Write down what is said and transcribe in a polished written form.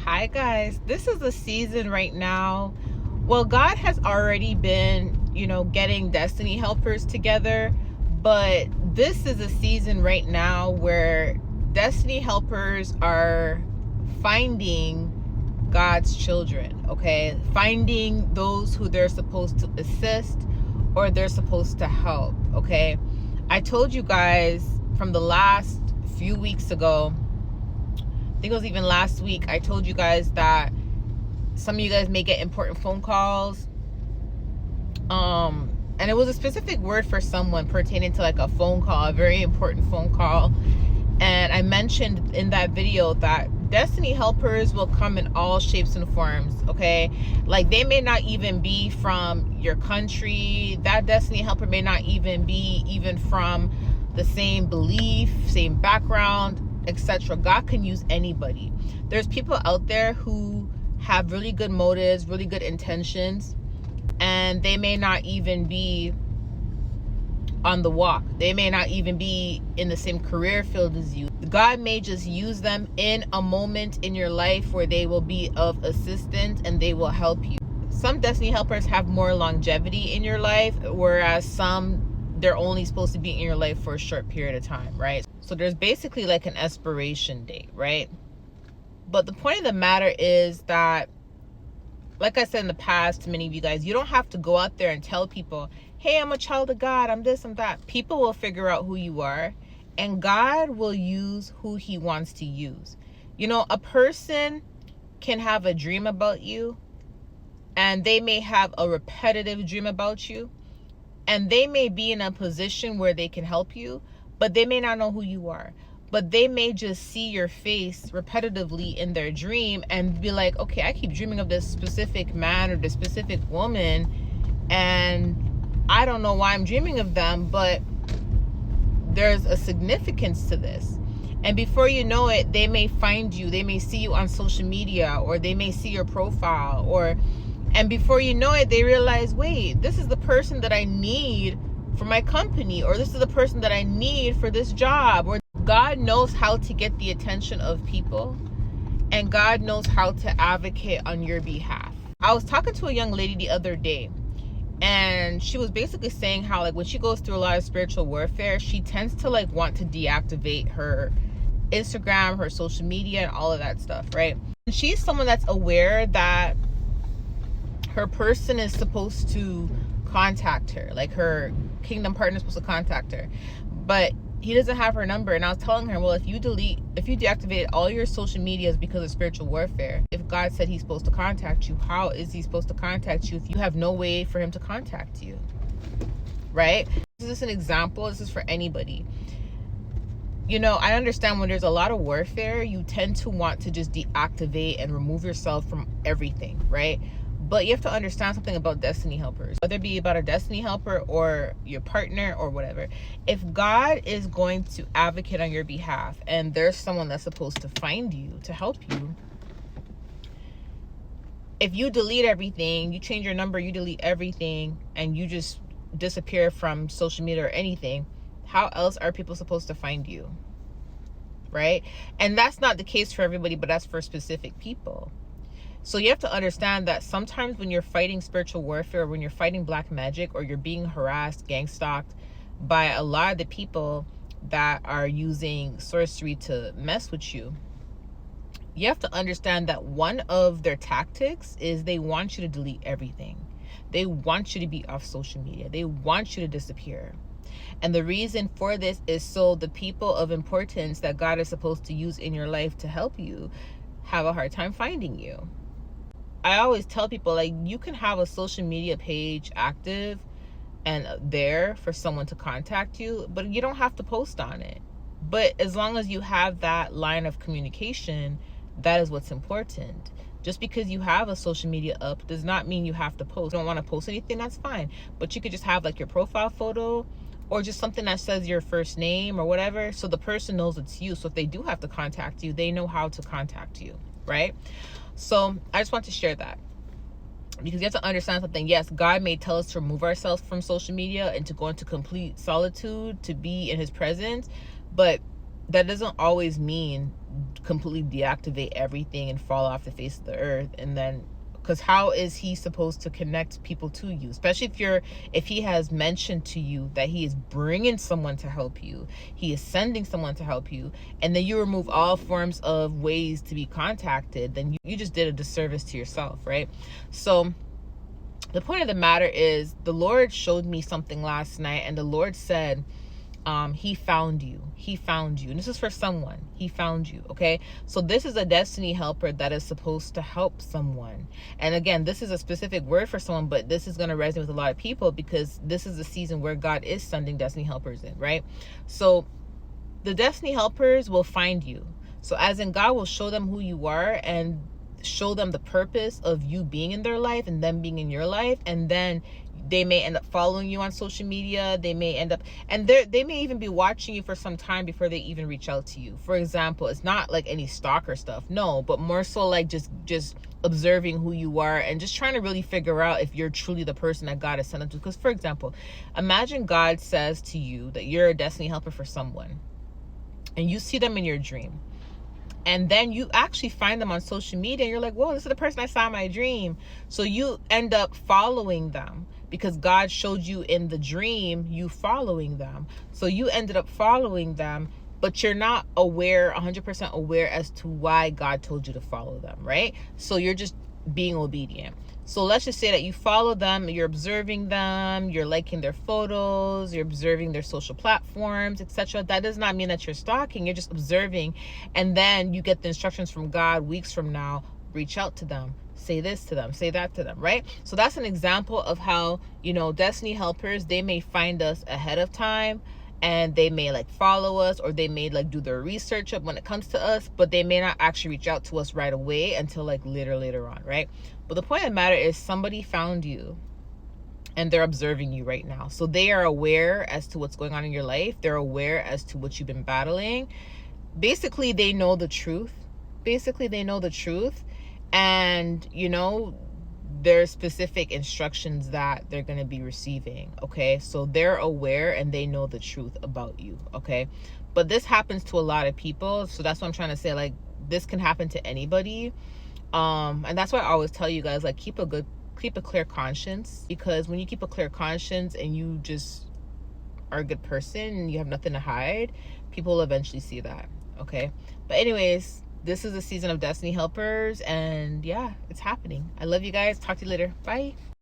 Hi guys, this is a season right now. Well, God has already been, getting destiny helpers together, but this is a season right now where destiny helpers are finding God's children, okay? Finding those who they're supposed to assist or they're supposed to help, okay? I told you guys from the last few weeks ago, I think it was even last week, I told you guys that some of you guys may get important phone calls. And it was a specific word for someone pertaining to like a phone call, a very important phone call. And I mentioned in that video that destiny helpers will come in all shapes and forms, okay? Like they may not even be from your country. That destiny helper may not even be from the same belief, same background, etc. God can use anybody. There's people out there who have really good motives, really good intentions, and they may not even be on the walk. They may not even be in the same career field as you. God may just use them in a moment in your life where they will be of assistance and they will help you. Some destiny helpers have more longevity in your life, whereas some, they're only supposed to be in your life for a short period of time, right? So there's basically like an expiration date, right? But the point of the matter is that, like I said in the past to many of you guys, you don't have to go out there and tell people, hey, I'm a child of God, I'm this, I'm that. People will figure out who you are, and God will use who he wants to use. A person can have a dream about you, and they may have a repetitive dream about you, and they may be in a position where they can help you, but they may not know who you are. But they may just see your face repetitively in their dream and be like, okay, I keep dreaming of this specific man or this specific woman, and I don't know why I'm dreaming of them, but there's a significance to this. And before you know it, they may find you, they may see you on social media, or they may see your profile, and before you know it, they realize, wait, this is the person that I need for my company, or this is the person that I need for this job. Or God knows how to get the attention of people, and God knows how to advocate on your behalf. I was talking to a young lady the other day, and she was basically saying how, like, when she goes through a lot of spiritual warfare, she tends to like want to deactivate her Instagram, her social media, and all of that stuff, right? And she's someone that's aware that her person is supposed to contact her, like her kingdom partner is supposed to contact her, but he doesn't have her number. And I was telling her, well, if you deactivate all your social medias because of spiritual warfare, if God said he's supposed to contact you, how is he supposed to contact you if you have no way for him to contact you, right? This is an example. This is for anybody. I understand when there's a lot of warfare, you tend to want to just deactivate and remove yourself from everything, right? But you have to understand something about destiny helpers, whether it be about a destiny helper or your partner or whatever. If God is going to advocate on your behalf and there's someone that's supposed to find you to help you, if you delete everything, you change your number, you delete everything, and you just disappear from social media or anything, how else are people supposed to find you, right? And that's not the case for everybody, but that's for specific people. So you have to understand that sometimes when you're fighting spiritual warfare, when you're fighting black magic, or you're being harassed, gang stalked by a lot of the people that are using sorcery to mess with you, you have to understand that one of their tactics is they want you to delete everything. They want you to be off social media. They want you to disappear. And the reason for this is so the people of importance that God is supposed to use in your life to help you have a hard time finding you. I always tell people, like, you can have a social media page active and there for someone to contact you, but you don't have to post on it. But as long as you have that line of communication, that is what's important. Just because you have a social media up does not mean you have to post. If you don't want to post anything, that's fine. But you could just have like your profile photo, or just something that says your first name or whatever, so the person knows it's you. So if they do have to contact you, they know how to contact you, right? So I just want to share that, because you have to understand something. Yes, God may tell us to remove ourselves from social media and to go into complete solitude, to be in his presence, but that doesn't always mean completely deactivate everything and fall off the face of the earth. And then, because how is he supposed to connect people to you, especially if he has mentioned to you that he is bringing someone to help you, he is sending someone to help you, and then you remove all forms of ways to be contacted, then you just did a disservice to yourself, right? So the point of the matter is, the Lord showed me something last night, and the Lord said, he found you. He found you. And this is for someone. He found you. Okay. So this is a destiny helper that is supposed to help someone. And again, this is a specific word for someone, but this is going to resonate with a lot of people, because this is the season where God is sending destiny helpers in, right? So the destiny helpers will find you. So as in, God will show them who you are and show them the purpose of you being in their life and them being in your life. And then they may end up following you on social media. They may end up, and they may even be watching you for some time before they even reach out to you. For example, it's not like any stalker stuff, no, but more so like just observing who you are and just trying to really figure out if you're truly the person that God has sent them to. Because, for example, imagine God says to you that you're a destiny helper for someone, and you see them in your dream. And then you actually find them on social media and you're like, whoa, this is the person I saw in my dream. So you end up following them because God showed you in the dream you following them. So you ended up following them, but you're not aware, 100% aware as to why God told you to follow them, right? So you're just being obedient. So let's just say that you follow them, you're observing them, you're liking their photos, you're observing their social platforms, etc. That does not mean that you're stalking, you're just observing. And then you get the instructions from God weeks from now, reach out to them, say this to them, say that to them, right? So that's an example of how, destiny helpers, they may find us ahead of time, and they may like follow us, or they may like do their research up when it comes to us, but they may not actually reach out to us right away until like later on, right? But the point of the matter is, somebody found you and they're observing you right now. So they are aware as to what's going on in your life. They're aware as to what you've been battling. Basically, they know the truth. And, there's specific instructions that they're going to be receiving. Okay. So they're aware and they know the truth about you. Okay. But this happens to a lot of people. So that's what I'm trying to say. Like, this can happen to anybody. And that's why I always tell you guys, like, keep a clear conscience, because when you keep a clear conscience and you just are a good person and you have nothing to hide, people will eventually see that. Okay. But anyways, this is a season of destiny helpers, and yeah, it's happening. I love you guys. Talk to you later. Bye.